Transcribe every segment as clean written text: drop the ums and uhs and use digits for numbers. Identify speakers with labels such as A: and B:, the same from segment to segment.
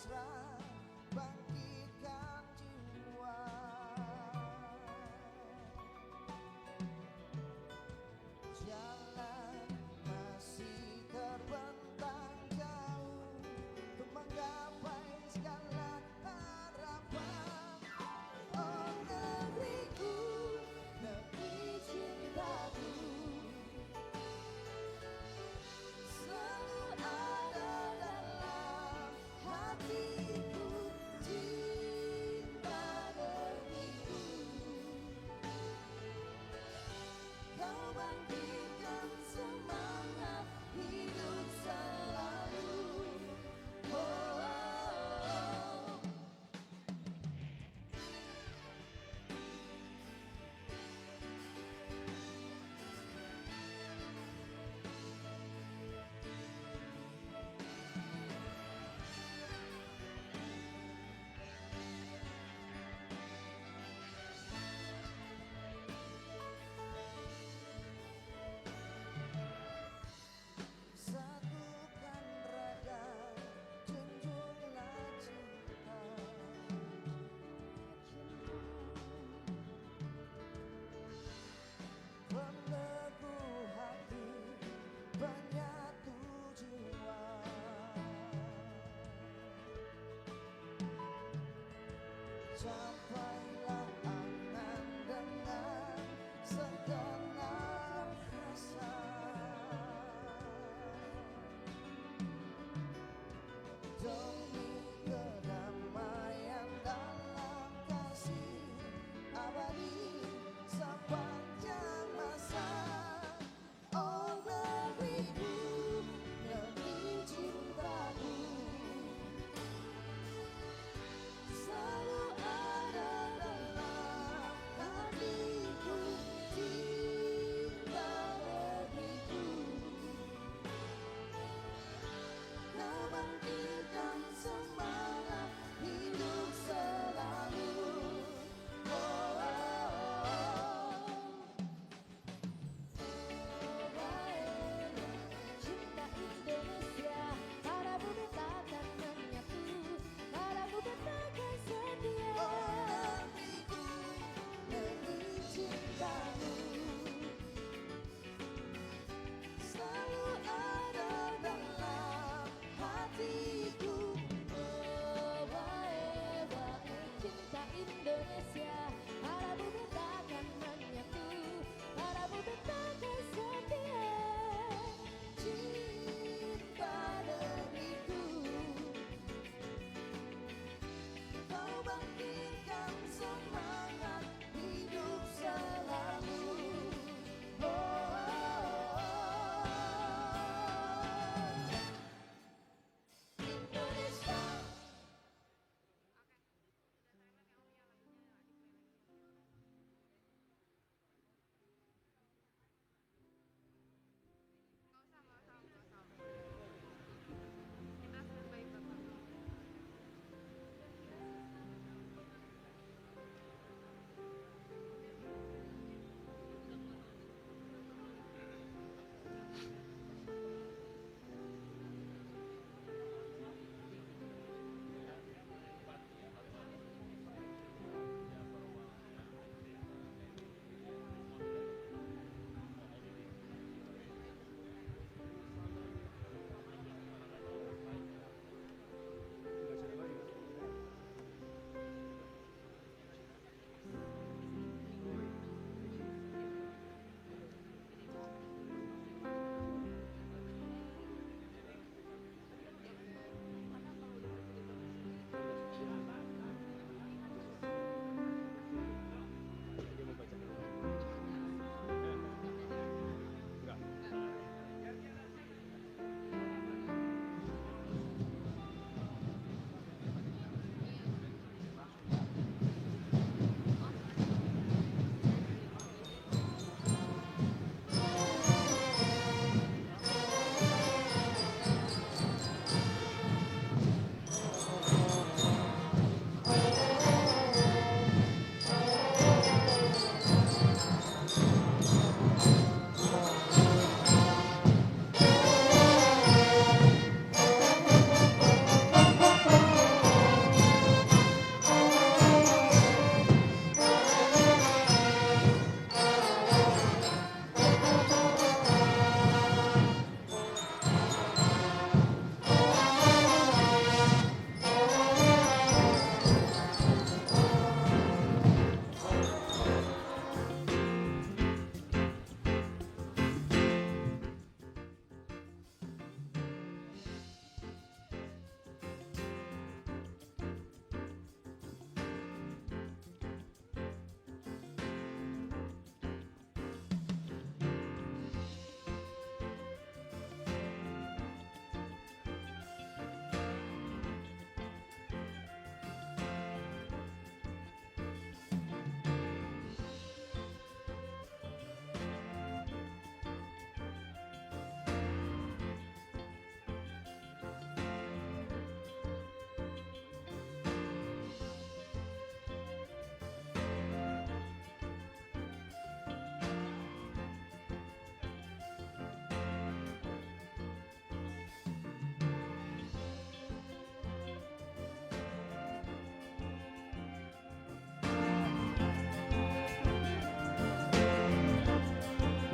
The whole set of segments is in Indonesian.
A: mesra bangkitkan jiwa. Jalan masih terbentang jauh untuk menggapai segala harapan. Oh negeriku, negeri cintaku, selalu ada dalam hatiku. Cinta negeriku, kau bangkitkan semangat hidup selalu. Oh, oh, oh. Satukan raga, junjunglah cinta. Peneguh hati, penyatu jiwa. Capailah angan dengan segenap rasa. Demi kedamaian dalam kasih abadi sepanjang masa. Oh negeriku, negeri cintaku, selalu ada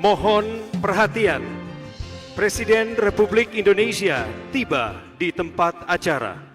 B: Mohon perhatian, Presiden Republik Indonesia tiba di tempat acara.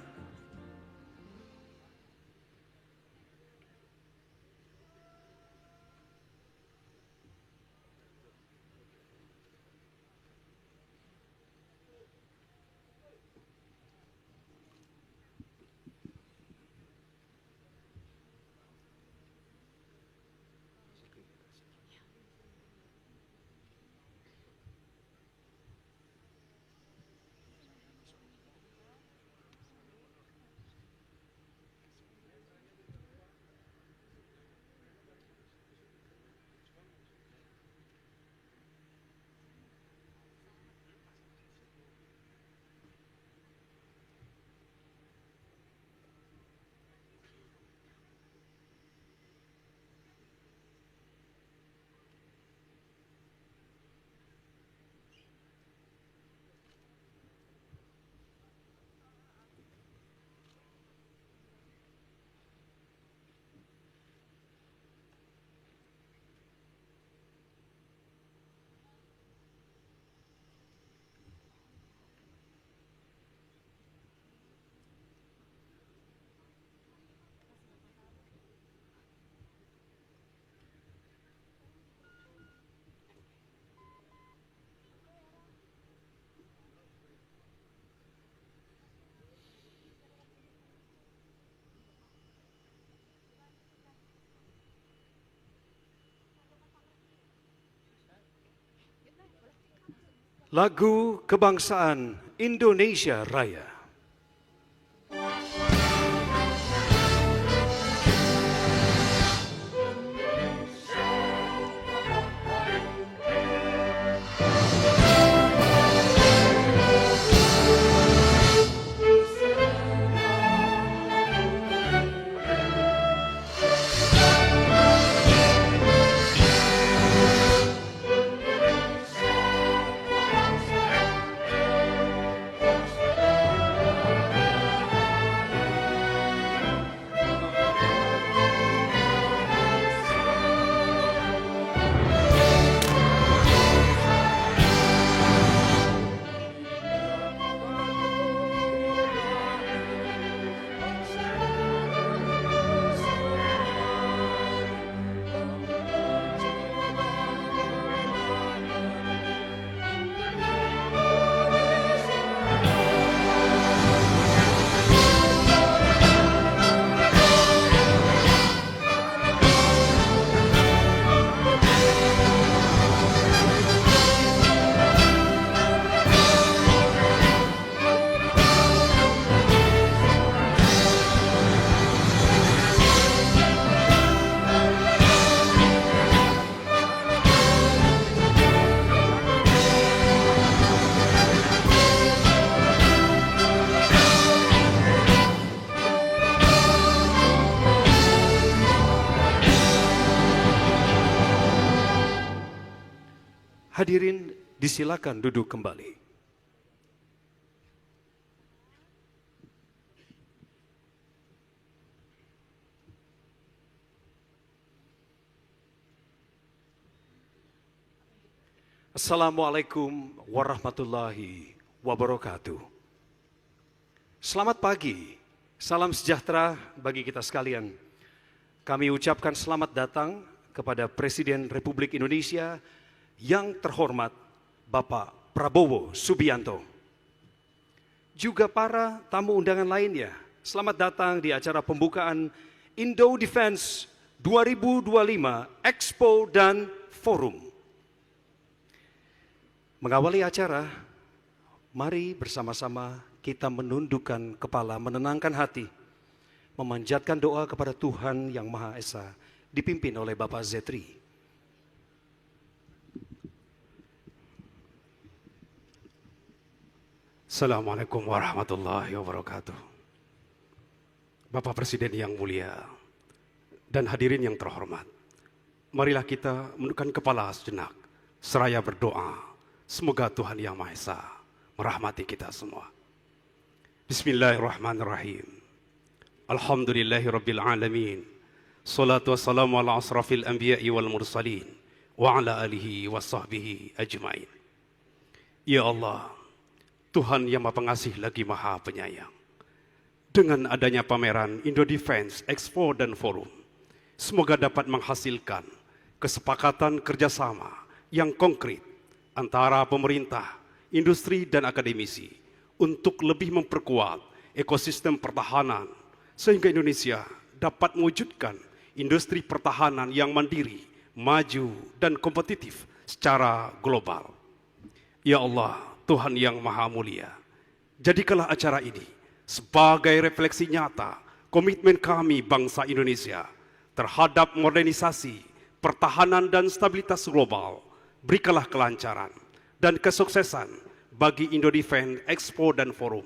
B: Lagu Kebangsaan Indonesia Raya. Hadirin disilakan duduk kembali. Assalamualaikum warahmatullahi wabarakatuh. Selamat pagi, salam sejahtera bagi kita sekalian. Kami ucapkan selamat datang kepada Presiden Republik Indonesia yang terhormat Bapak Prabowo Subianto. Juga para tamu undangan lainnya, selamat datang di acara pembukaan Indo Defense 2025 Expo dan Forum. Mengawali acara, mari bersama-sama kita menundukkan kepala, menenangkan hati, memanjatkan doa kepada Tuhan Yang Maha Esa, dipimpin oleh Bapak Zetri.
C: Assalamualaikum warahmatullahi wabarakatuh. Bapak Presiden yang mulia dan hadirin yang terhormat, marilah kita menundukkan kepala sejenak, seraya berdoa, semoga Tuhan Yang Maha Esa merahmati kita semua. Bismillahirrahmanirrahim. Alhamdulillahi rabbil alamin. Salatu wassalamu ala asrafil anbiya'i wal mursalin wa ala alihi wa sahbihi ajmain. Ya Allah, Tuhan yang Maha Pengasih lagi Maha Penyayang. Dengan adanya pameran Indo Defense Expo dan Forum, semoga dapat menghasilkan kesepakatan kerjasama yang konkret antara pemerintah, industri, dan akademisi untuk lebih memperkuat ekosistem pertahanan sehingga Indonesia dapat mewujudkan industri pertahanan yang mandiri, maju, dan kompetitif secara global. Ya Allah, Tuhan yang Maha Mulia, jadikanlah acara ini sebagai refleksi nyata komitmen kami bangsa Indonesia terhadap modernisasi, pertahanan, dan stabilitas global. Berikanlah kelancaran dan kesuksesan bagi Indo Defense Expo dan Forum,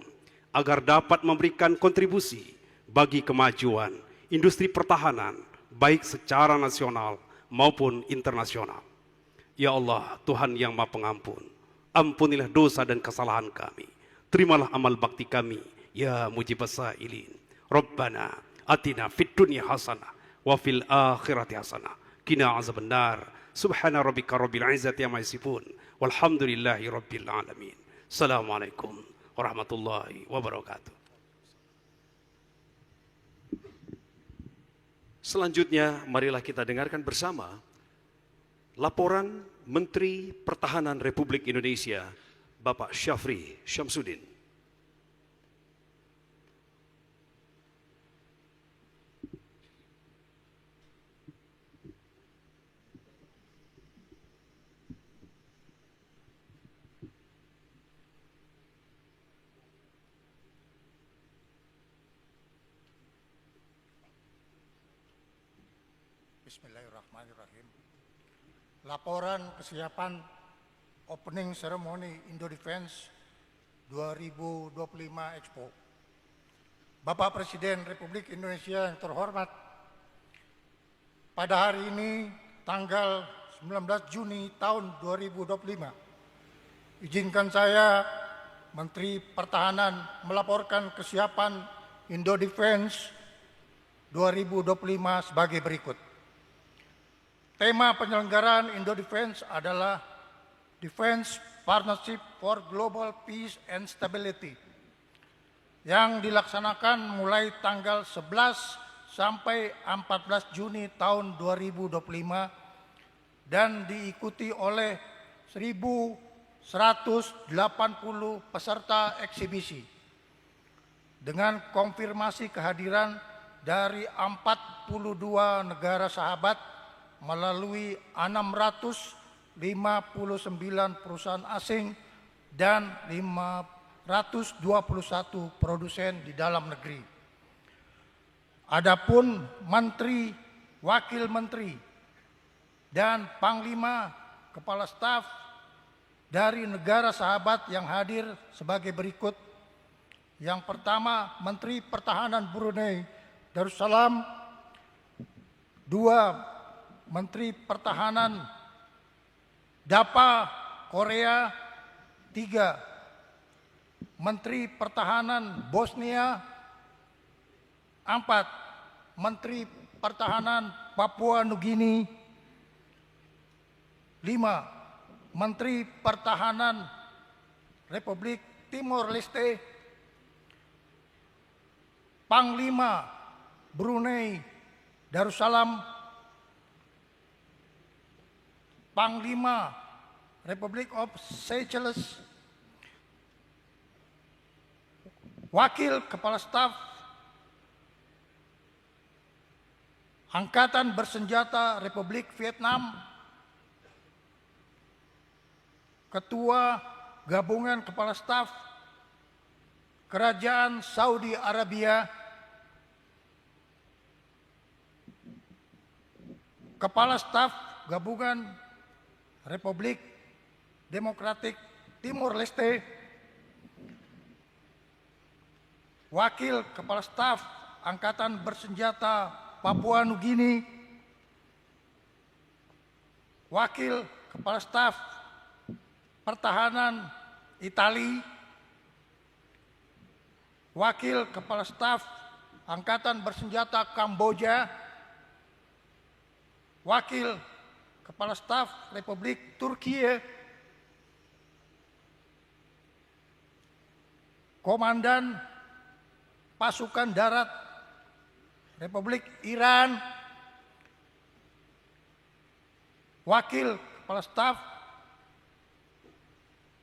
C: agar dapat memberikan kontribusi bagi kemajuan industri pertahanan, baik secara nasional maupun internasional. Ya Allah, Tuhan yang Maha Pengampun, ampunilah dosa dan kesalahan kami. Terimalah amal bakti kami, ya mujibas sa'ilin. Rabbana atina fid dunya hasanah wa fil akhirati hasanah qina azabannar. Subhana rabbika rabbil izzati amma yasifun walhamdulillahi rabbil alamin. Assalamualaikum warahmatullahi wabarakatuh.
B: Selanjutnya, marilah kita dengarkan bersama laporan Menteri Pertahanan Republik Indonesia, Bapak Syafri Syamsuddin.
D: Bismillahirrahmanirrahim. Laporan kesiapan Opening Ceremony Indo Defense 2025 Expo. Bapak Presiden Republik Indonesia yang terhormat, pada hari ini tanggal 19 Juni tahun 2025, izinkan saya Menteri Pertahanan melaporkan kesiapan Indo Defense 2025 sebagai berikut. Tema penyelenggaraan Indo Defense adalah Defense Partnership for Global Peace and Stability yang dilaksanakan mulai tanggal 11 sampai 14 Juni tahun 2025 dan diikuti oleh 1.180 peserta eksibisi dengan konfirmasi kehadiran dari 42 negara sahabat melalui 659 perusahaan asing dan 521 produsen di dalam negeri. Adapun menteri, wakil menteri, dan panglima kepala staf dari negara sahabat yang hadir sebagai berikut. Yang pertama, Menteri Pertahanan Brunei Darussalam. 2. Menteri Pertahanan DAPA Korea. 3. Menteri Pertahanan Bosnia. 4. Menteri Pertahanan Papua Nugini. 5. Menteri Pertahanan Republik Timor Leste. Panglima Brunei Darussalam. Panglima Republic of Seychelles, Wakil Kepala Staf Angkatan Bersenjata Republik Vietnam, Ketua Gabungan Kepala Staf Kerajaan Saudi Arabia, Kepala Staf Gabungan Republik Demokratik Timor Leste, Wakil Kepala Staf Angkatan Bersenjata Papua Nugini, Wakil Kepala Staf Pertahanan Italia, Wakil Kepala Staf Angkatan Bersenjata Kamboja, Wakil Kepala Staf Republik Turkiye, Komandan Pasukan Darat Republik Iran, Wakil Kepala Staf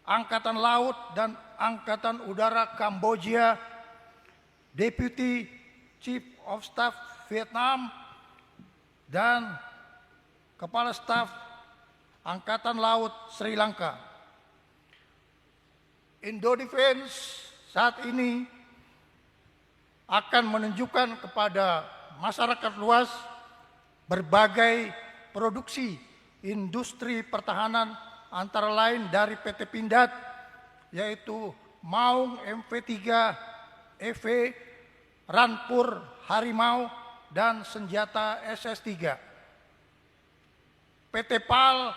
D: Angkatan Laut dan Angkatan Udara Kamboja, Deputy Chief of Staff Vietnam, dan Kepala Staf Angkatan Laut Sri Lanka. Indodefense saat ini akan menunjukkan kepada masyarakat luas berbagai produksi industri pertahanan antara lain dari PT Pindad, yaitu Maung MV3 EV, Rampur Harimau, dan senjata SS3. PT PAL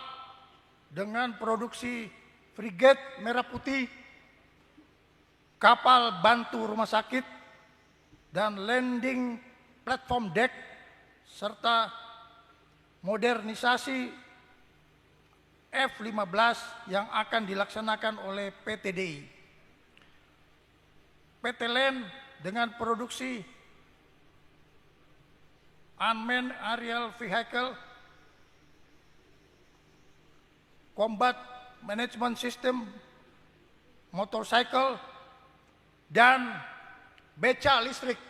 D: dengan produksi frigat Merah Putih, kapal bantu rumah sakit, dan landing platform deck, serta modernisasi F-15 yang akan dilaksanakan oleh PT DI. PT LAN dengan produksi Unmanned Aerial Vehicle, Combat Management System, motorcycle, dan beca listrik.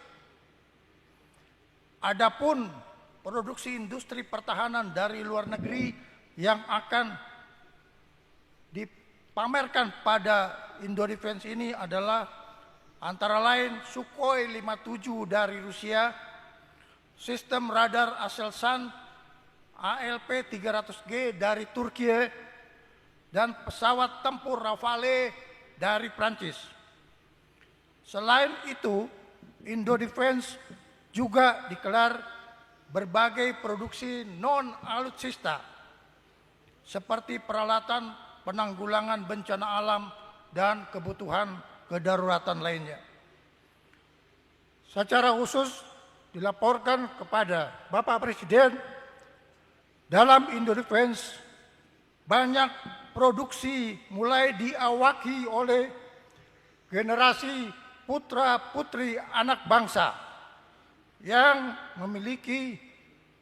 D: Adapun produksi industri pertahanan dari luar negeri yang akan dipamerkan pada Indodefense ini adalah antara lain Sukhoi 57 dari Rusia, sistem radar Aselsan ALP 300G dari Turkiye, dan pesawat tempur Rafale dari Prancis. Selain itu, Indodefense juga dikelar berbagai produksi non-alutsista seperti peralatan penanggulangan bencana alam dan kebutuhan kedaruratan lainnya. Secara khusus dilaporkan kepada Bapak Presiden, dalam Indodefense banyak produksi mulai diawaki oleh generasi putra-putri anak bangsa yang memiliki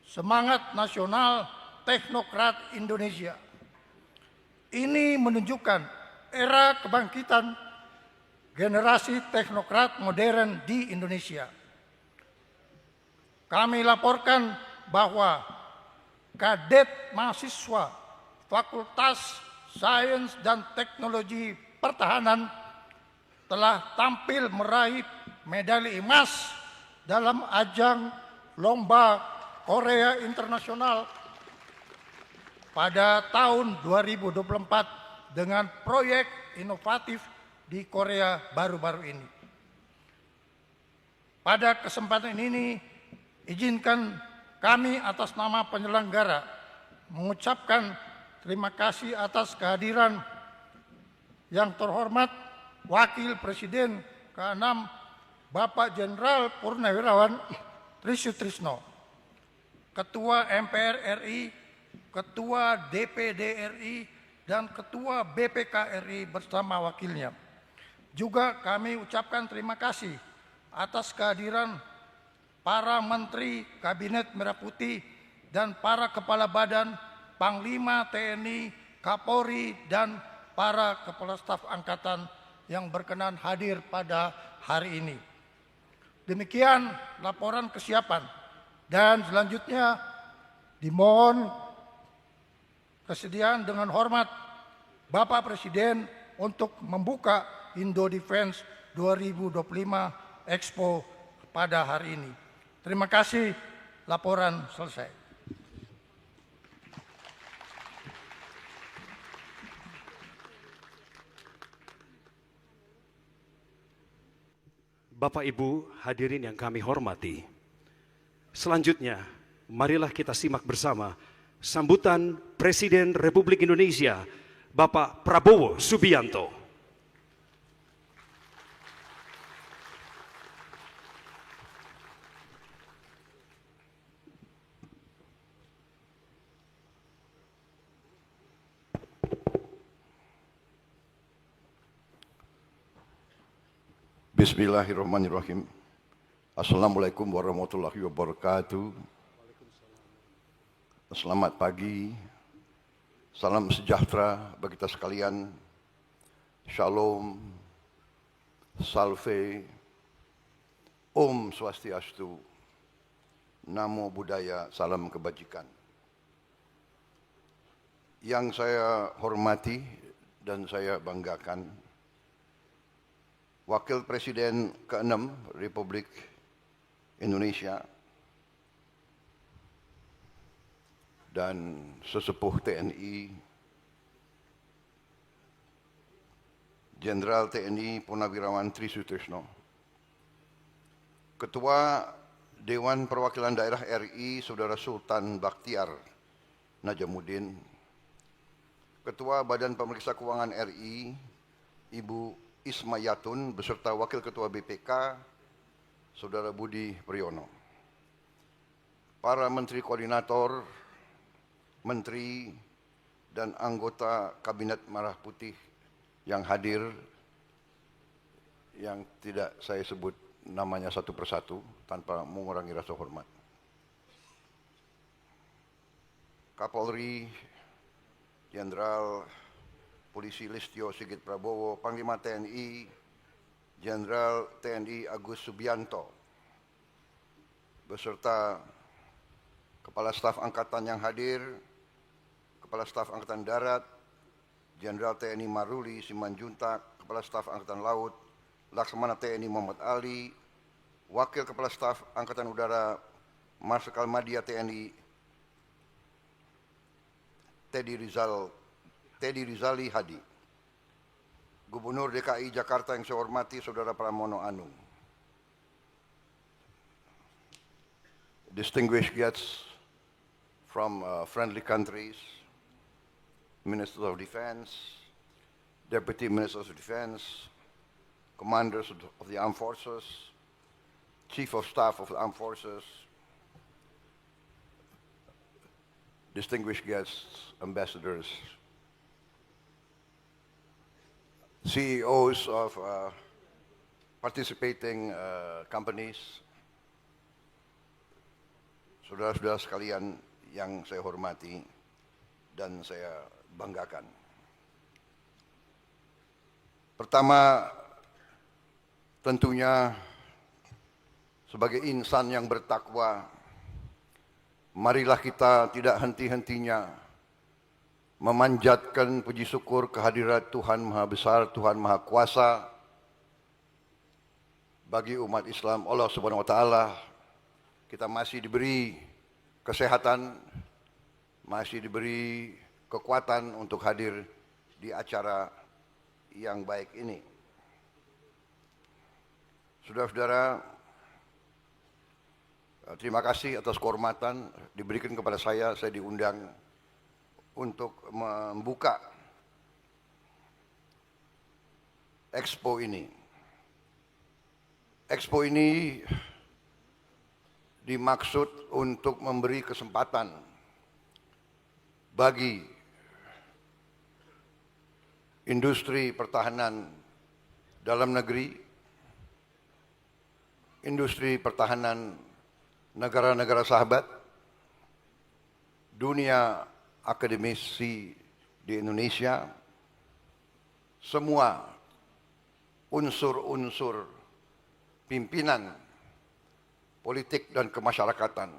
D: semangat nasional teknokrat Indonesia. Ini menunjukkan era kebangkitan generasi teknokrat modern di Indonesia. Kami laporkan bahwa kadet mahasiswa Fakultas Sains dan Teknologi Pertahanan telah tampil meraih medali emas dalam ajang Lomba Korea Internasional pada tahun 2024 dengan proyek inovatif di Korea baru-baru ini. Pada kesempatan ini, izinkan kami atas nama penyelenggara mengucapkan terima kasih atas kehadiran yang terhormat Wakil Presiden ke-6 Bapak Jenderal Purnawirawan Trisutrisno, Ketua MPR RI, Ketua DPD RI, dan Ketua BPK RI bersama wakilnya. Juga kami ucapkan terima kasih atas kehadiran para Menteri Kabinet Merah Putih dan para Kepala Badan, Panglima TNI, Kapolri, dan para Kepala Staf Angkatan yang berkenan hadir pada hari ini. Demikian laporan kesiapan, dan selanjutnya dimohon kesediaan dengan hormat Bapak Presiden untuk membuka Indodefense 2025 Expo pada hari ini. Terima kasih, laporan selesai.
B: Bapak Ibu hadirin yang kami hormati, selanjutnya marilah kita simak bersama sambutan Presiden Republik Indonesia Bapak Prabowo Subianto.
E: Bismillahirrahmanirrahim. Assalamualaikum warahmatullahi wabarakatuh. Selamat pagi. Salam sejahtera bagi kita sekalian. Shalom. Salve. Om Swastiastu. Namo Buddhaya. Salam kebajikan. Yang saya hormati dan saya banggakan, Wakil Presiden ke-6 Republik Indonesia dan sesepuh TNI, Jenderal TNI Purnawirawan Tri Sutrisno, Ketua Dewan Perwakilan Daerah RI Saudara Sultan Bakhtiar Najamuddin, Ketua Badan Pemeriksa Keuangan RI Ibu Ismayatun beserta Wakil Ketua BPK Saudara Budi Priyono, para Menteri Koordinator, Menteri dan anggota Kabinet Merah Putih yang hadir, yang tidak saya sebut namanya satu persatu tanpa mengurangi rasa hormat. Kapolri Jenderal Polisi Listio Sigit Prabowo, Panglima TNI Jenderal TNI Agus Subianto, beserta Kepala Staf Angkatan yang hadir, Kepala Staf Angkatan Darat Jenderal TNI Maruli Simanjuntak, Kepala Staf Angkatan Laut Laksamana TNI Muhammad Ali, Wakil Kepala Staf Angkatan Udara Marsikal Madya TNI Teddy Rizali Hadi, Gubernur DKI Jakarta yang saya hormati Saudara Pramono Anung, distinguished guests from friendly countries, Ministers of Defense, Deputy Ministers of Defense, Commanders of the Armed Forces, Chief of Staff of the Armed Forces, distinguished guests, ambassadors, CEOs of participating companies, saudara-saudara sekalian yang saya hormati dan saya banggakan. Pertama, tentunya sebagai insan yang bertakwa, marilah kita tidak henti-hentinya memanjatkan puji syukur kehadirat Tuhan Maha Besar, Tuhan Maha Kuasa bagi umat Islam. Allah Subhanahu wa Ta'ala, kita masih diberi kesehatan, masih diberi kekuatan untuk hadir di acara yang baik ini. Saudara-saudara, terima kasih atas kehormatan diberikan kepada saya diundang untuk membuka Expo ini. Expo ini dimaksud untuk memberi kesempatan bagi industri pertahanan dalam negeri, industri pertahanan negara-negara sahabat, dunia akademisi di Indonesia, semua unsur-unsur pimpinan politik dan kemasyarakatan,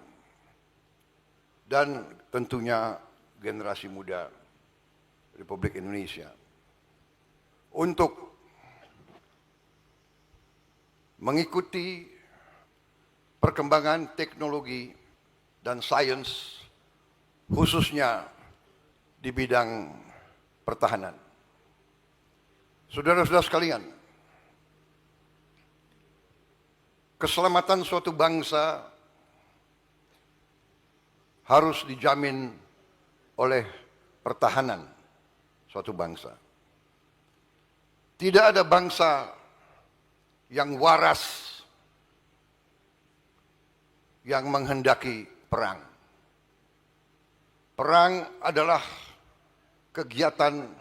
E: dan tentunya generasi muda Republik Indonesia, untuk mengikuti perkembangan teknologi dan sains, khususnya di bidang pertahanan. Saudara-saudara sekalian, keselamatan suatu bangsa harus dijamin oleh pertahanan suatu bangsa. Tidak ada bangsa yang waras yang menghendaki perang. Perang adalah kegiatan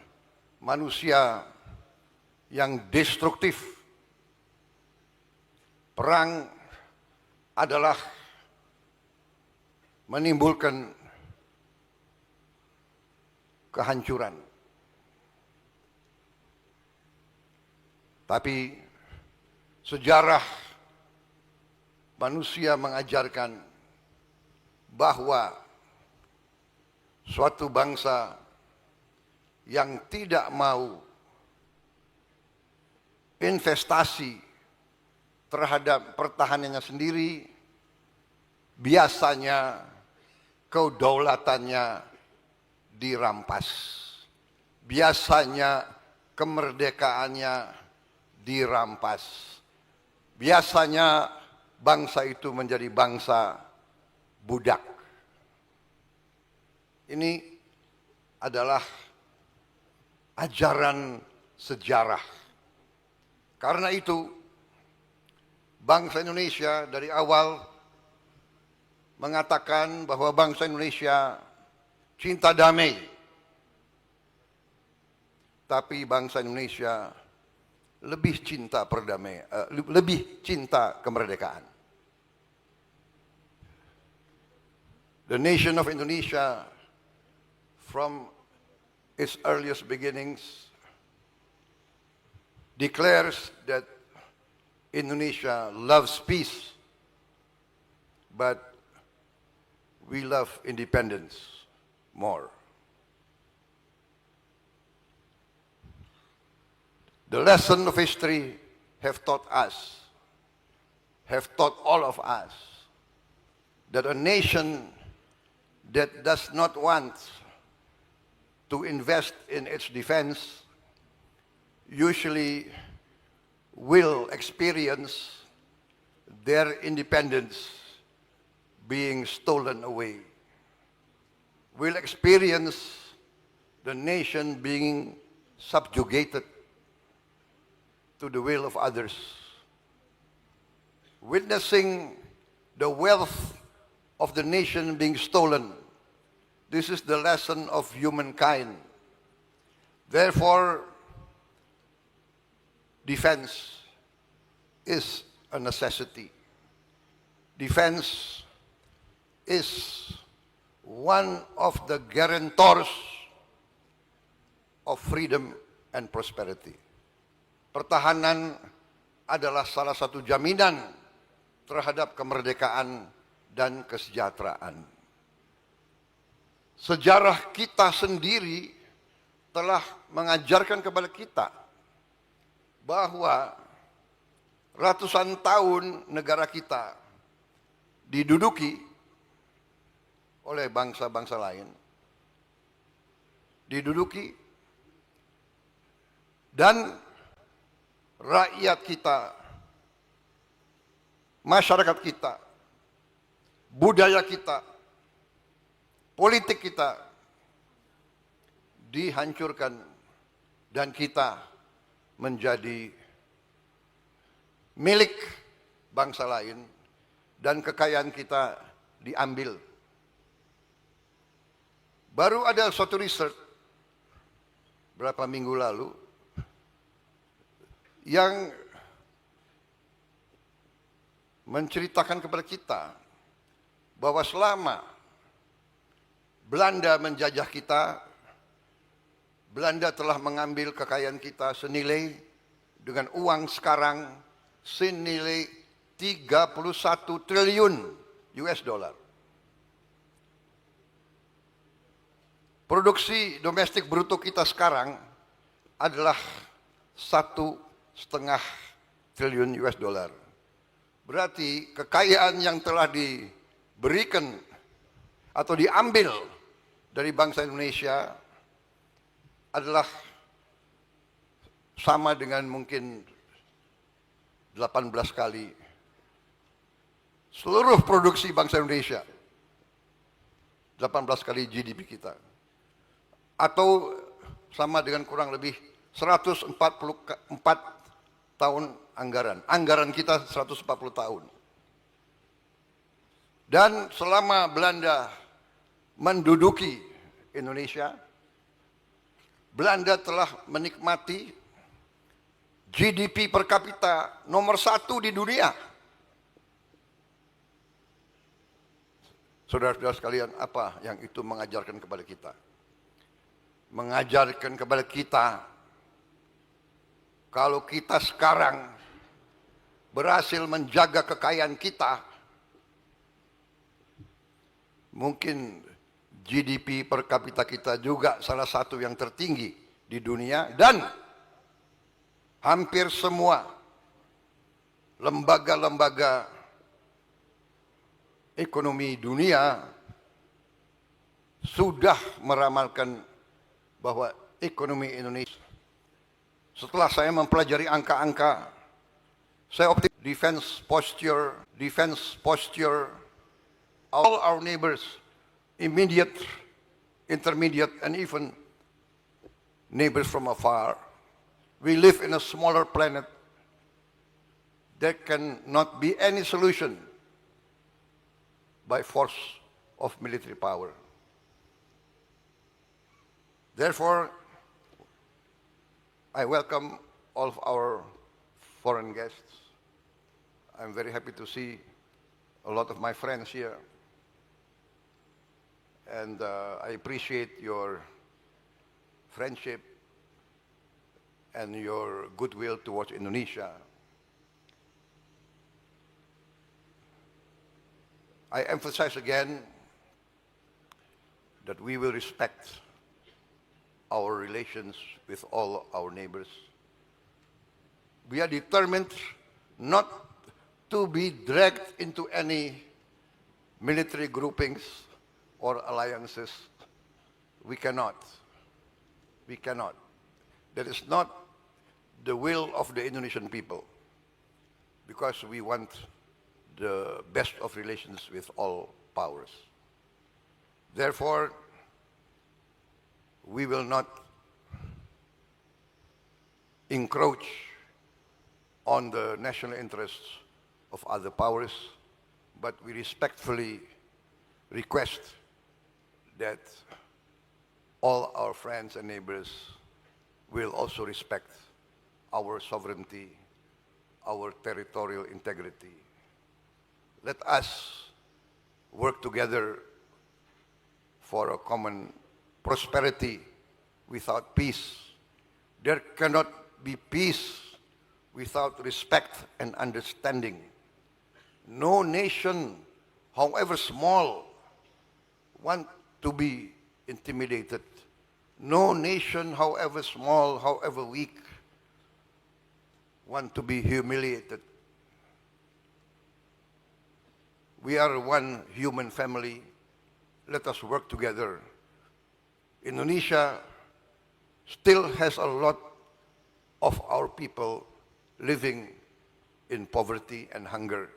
E: manusia yang destruktif, Perang adalah menimbulkan kehancuran. Tapi sejarah manusia mengajarkan bahwa suatu bangsa yang tidak mau investasi terhadap pertahanannya sendiri, biasanya kedaulatannya dirampas. Biasanya kemerdekaannya dirampas. Biasanya bangsa itu menjadi bangsa budak. Ini adalah ajaran sejarah. Karena itu, bangsa Indonesia dari awal mengatakan bahwa bangsa Indonesia cinta damai. Tapi bangsa Indonesia lebih cinta perdamaian, lebih cinta kemerdekaan. The nation of Indonesia from its earliest beginnings declares that Indonesia loves peace, but we love independence more. The lesson of history have taught all of us, that a nation that does not want to invest in its defense usually will experience their independence being stolen away, will experience the nation being subjugated to the will of others, witnessing the wealth of the nation being stolen. This is the lesson of humankind. Therefore, defense is a necessity. Defense is one of the guarantors of freedom and prosperity. Pertahanan adalah salah satu jaminan terhadap kemerdekaan dan kesejahteraan. Sejarah kita sendiri telah mengajarkan kepada kita bahwa ratusan tahun negara kita diduduki oleh bangsa-bangsa lain, diduduki, dan rakyat kita, masyarakat kita, budaya kita, politik kita dihancurkan dan kita menjadi milik bangsa lain dan kekayaan kita diambil. Baru ada suatu riset berapa minggu lalu yang menceritakan kepada kita bahwa selama Belanda menjajah kita, Belanda telah mengambil kekayaan kita senilai dengan uang sekarang senilai 31 triliun US dollar. Produksi domestik bruto kita sekarang adalah 1,5 triliun US dollar. Berarti kekayaan yang telah diberikan atau diambil dari bangsa Indonesia adalah sama dengan mungkin 18 kali seluruh produksi bangsa Indonesia. 18 kali GDP kita. Atau sama dengan kurang lebih 144 tahun anggaran. Anggaran kita 140 tahun. Dan selama Belanda menduduki Indonesia, Belanda telah menikmati GDP per kapita nomor 1 di dunia Saudara-saudara sekalian, apa yang itu mengajarkan kepada kita? Mengajarkan kepada kita, kalau kita sekarang berhasil menjaga kekayaan kita, mungkin GDP per kapita kita juga salah satu yang tertinggi di dunia, dan hampir semua lembaga-lembaga ekonomi dunia sudah meramalkan bahwa ekonomi Indonesia, setelah saya mempelajari angka-angka, saya optimis defense posture, all our neighbors, immediate, intermediate, and even neighbors from afar. We live in a smaller planet. There cannot be any solution by force of military power. Therefore, I welcome all of our foreign guests. I'm very happy to see a lot of my friends here. And I appreciate your friendship and your goodwill towards Indonesia. I emphasize again that we will respect our relations with all our neighbors. We are determined not to be dragged into any military groupings or alliances. We cannot. We cannot. That is not the will of the Indonesian people, because we want the best of relations with all powers. Therefore, we will not encroach on the national interests of other powers, but we respectfully request that all our friends and neighbors will also respect our sovereignty, our territorial integrity. Let us work together for a common prosperity without peace. There cannot be peace without respect and understanding. No nation, however small, want to be intimidated. No nation, however small, however weak, want to be humiliated. We are one human family. Let us work together. Indonesia still has a lot of our people living in poverty and hunger.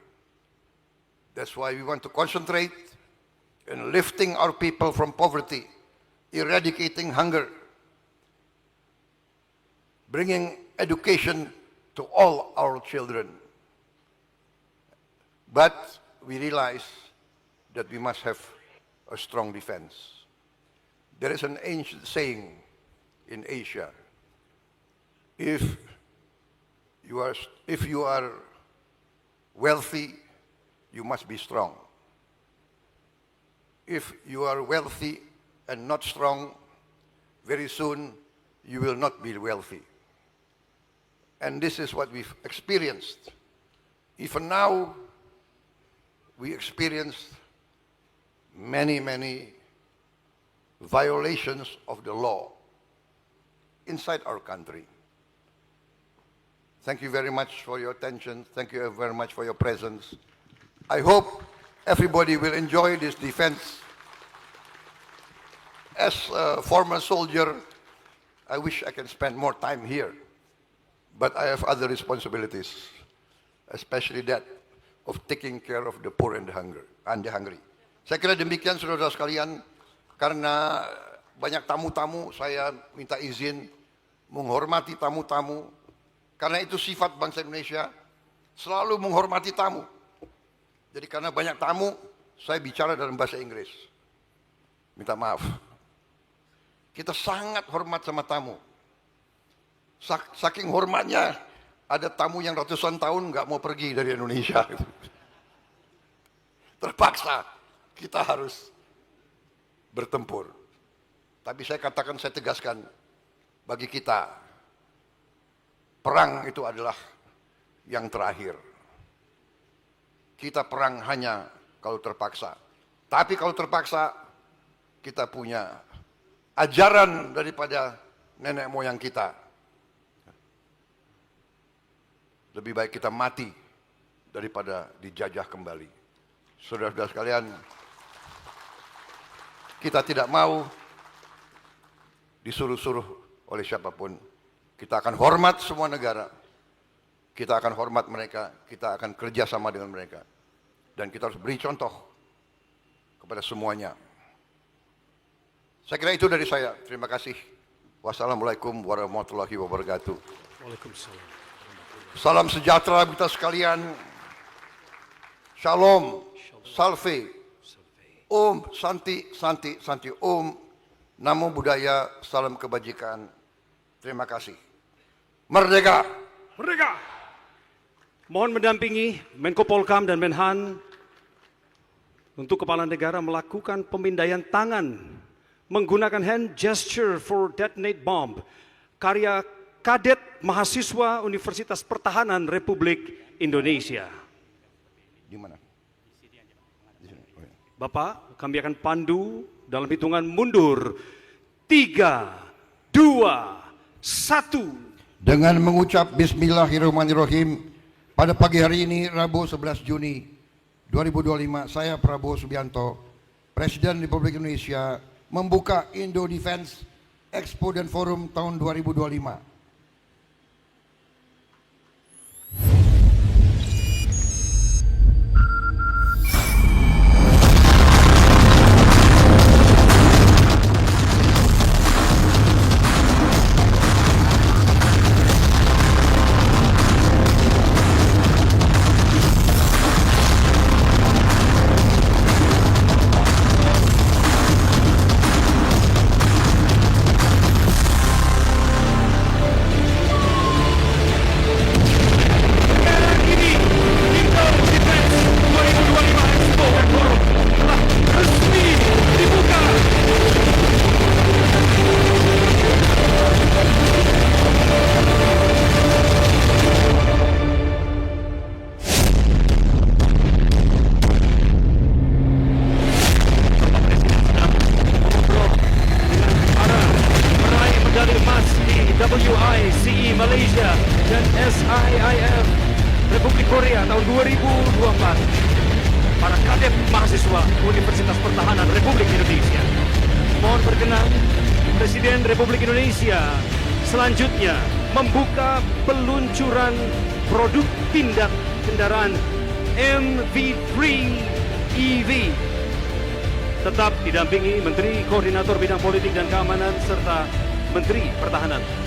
E: That's why we want to concentrate in lifting our people from poverty, eradicating hunger, bringing education to all our children. But we realize that we must have a strong defense. There is an ancient saying in Asia: if you are wealthy, you must be strong. If you are wealthy and not strong, very soon you will not be wealthy. And this is what we've experienced. Even now, we experienced many violations of the law inside our country. Thank you very much for your attention. Thank you very much for your presence. I hope everybody will enjoy this defense. As a former soldier, I wish I can spend more time here, but I have other responsibilities, especially that of taking care of the poor and the hungry. Saya kira demikian, saudara sekalian. Karena banyak tamu-tamu, saya minta izin menghormati tamu-tamu. Karena itu sifat bangsa Indonesia, selalu menghormati tamu. Jadi karena banyak tamu, saya bicara dalam bahasa Inggris. Minta maaf. Kita sangat hormat sama tamu. Saking hormatnya, ada tamu yang ratusan tahun nggak mau pergi dari Indonesia. Terpaksa kita harus bertempur. Tapi saya katakan, saya tegaskan, bagi kita, perang itu adalah yang terakhir. Kita perang hanya kalau terpaksa. Tapi kalau terpaksa, kita punya ajaran daripada nenek moyang kita. Lebih baik kita mati daripada dijajah kembali. Saudara-saudara sekalian, kita tidak mau disuruh-suruh oleh siapapun. Kita akan hormat semua negara. Kita akan hormat mereka. Kita akan kerjasama dengan mereka. Dan kita harus beri contoh kepada semuanya. Saya kira itu dari saya. Terima kasih. Wassalamualaikum warahmatullahi wabarakatuh.
B: Waalaikumsalam.
E: Salam sejahtera kita sekalian. Shalom, salve, Om, Santi, Santi, Santi, Om, Namo Buddhaya, salam kebajikan. Terima kasih. Merdeka!
B: Merdeka! Mohon mendampingi Menko Polkam dan Menhan untuk kepala negara melakukan pemindaian tangan menggunakan hand gesture for detonate bomb karya kadet mahasiswa Universitas Pertahanan Republik Indonesia.
E: Di mana?
B: Bapak, kami akan pandu dalam hitungan mundur. 3, 2, 1.
E: Dengan mengucap Bismillahirrahmanirrahim, pada pagi hari ini, Rabu 11 Juni 2025, saya Prabowo Subianto, Presiden Republik Indonesia, membuka Indo Defense Expo dan Forum tahun 2025.
B: WICE Malaysia dan SIIF Republik Korea tahun 2024. Para kadet mahasiswa Universitas Pertahanan Republik Indonesia. Mohon berkenan, Presiden Republik Indonesia selanjutnya membuka peluncuran produk tindak kendaraan MV3 EV. Tetap didampingi Menteri Koordinator Bidang Politik dan Keamanan serta Menteri Pertahanan.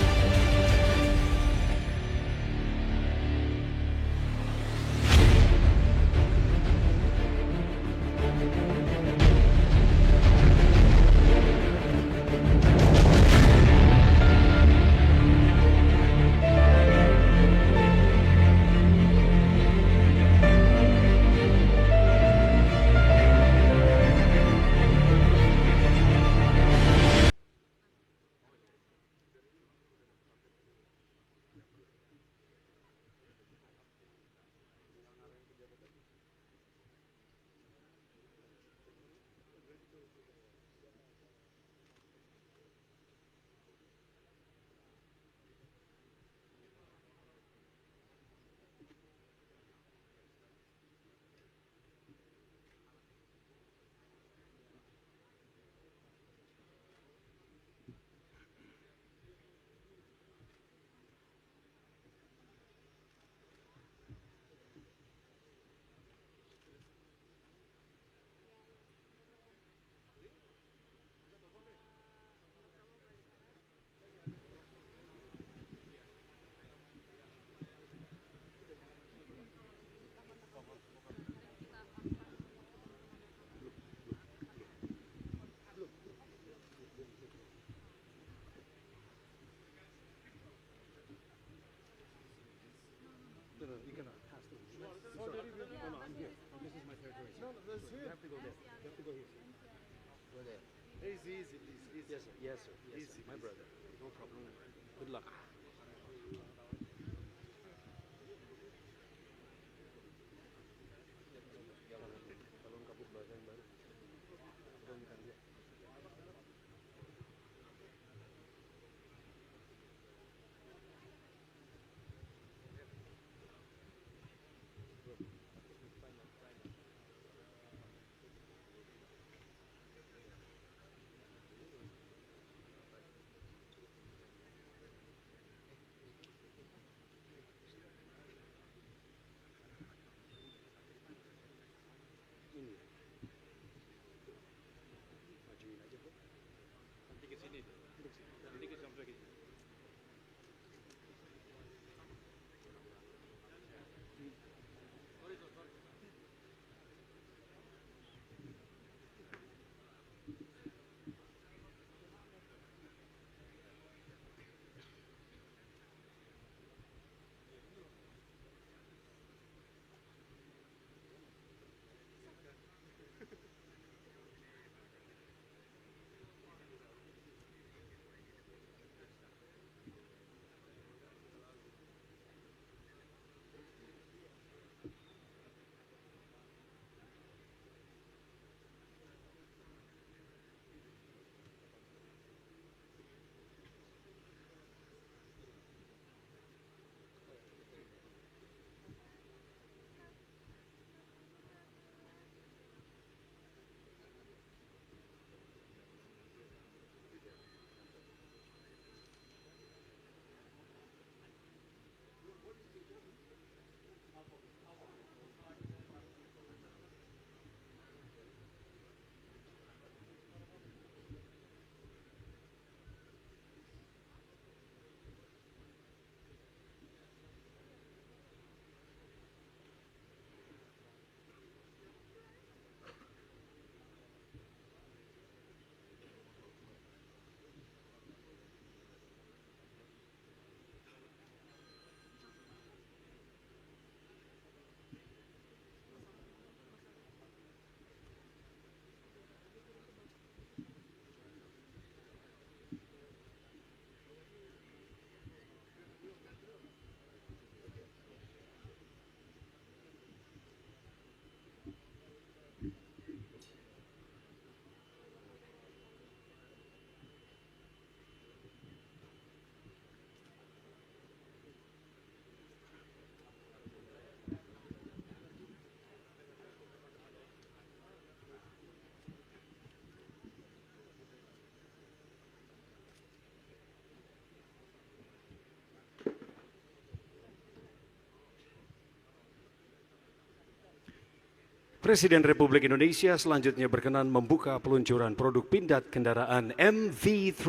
B: Presiden Republik Indonesia selanjutnya berkenan membuka peluncuran produk pindad kendaraan MV3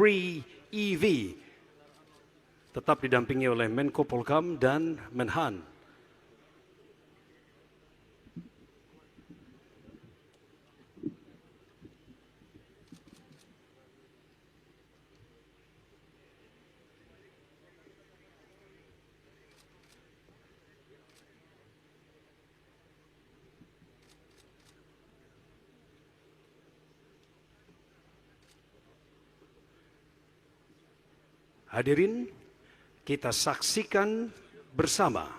B: EV. Tetap didampingi oleh Menko Polhukam dan Menhan. Hadirin, kita saksikan bersama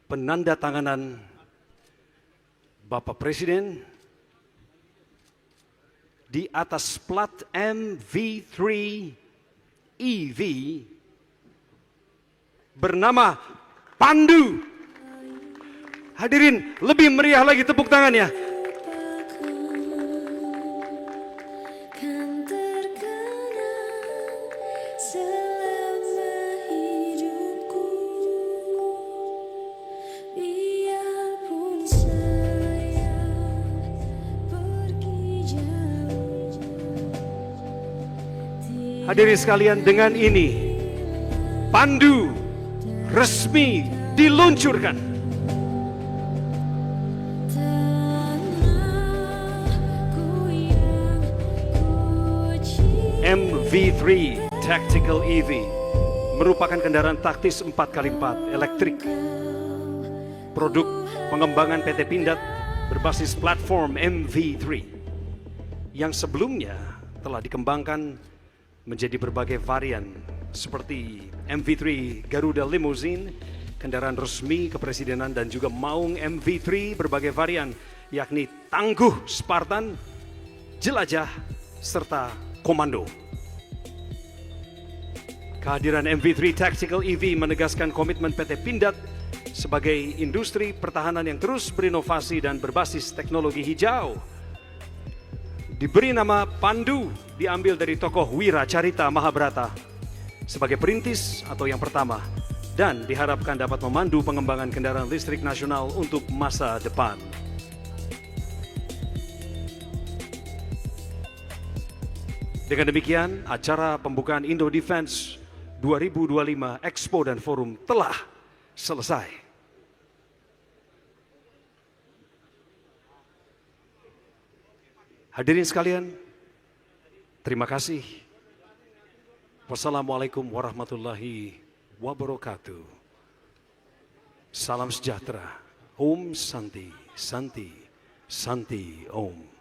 B: penandatanganan Bapak Presiden di atas plat MV3 EV bernama Pandu. Hadirin, lebih meriah lagi tepuk tangannya. Hadirin sekalian, dengan ini Pandu resmi diluncurkan. MV3 Tactical EV merupakan kendaraan taktis 4x4 elektrik. Produk pengembangan PT Pindad berbasis platform MV3 yang sebelumnya telah dikembangkan menjadi berbagai varian seperti MV3 Garuda Limousine, kendaraan resmi kepresidenan, dan juga Maung MV3 berbagai varian yakni Tangguh Spartan, Jelajah, serta Komando. Kehadiran MV3 Tactical EV menegaskan komitmen PT Pindad sebagai industri pertahanan yang terus berinovasi dan berbasis teknologi hijau. Diberi nama Pandu diambil dari tokoh Wira Carita Mahabharata sebagai perintis atau yang pertama, dan diharapkan dapat memandu pengembangan kendaraan listrik nasional untuk masa depan. Dengan demikian, acara pembukaan Indo Defense 2025 Expo dan Forum telah selesai. Hadirin sekalian, terima kasih. Wassalamualaikum warahmatullahi wabarakatuh. Salam sejahtera. Om Santi, Santi, Santi Om.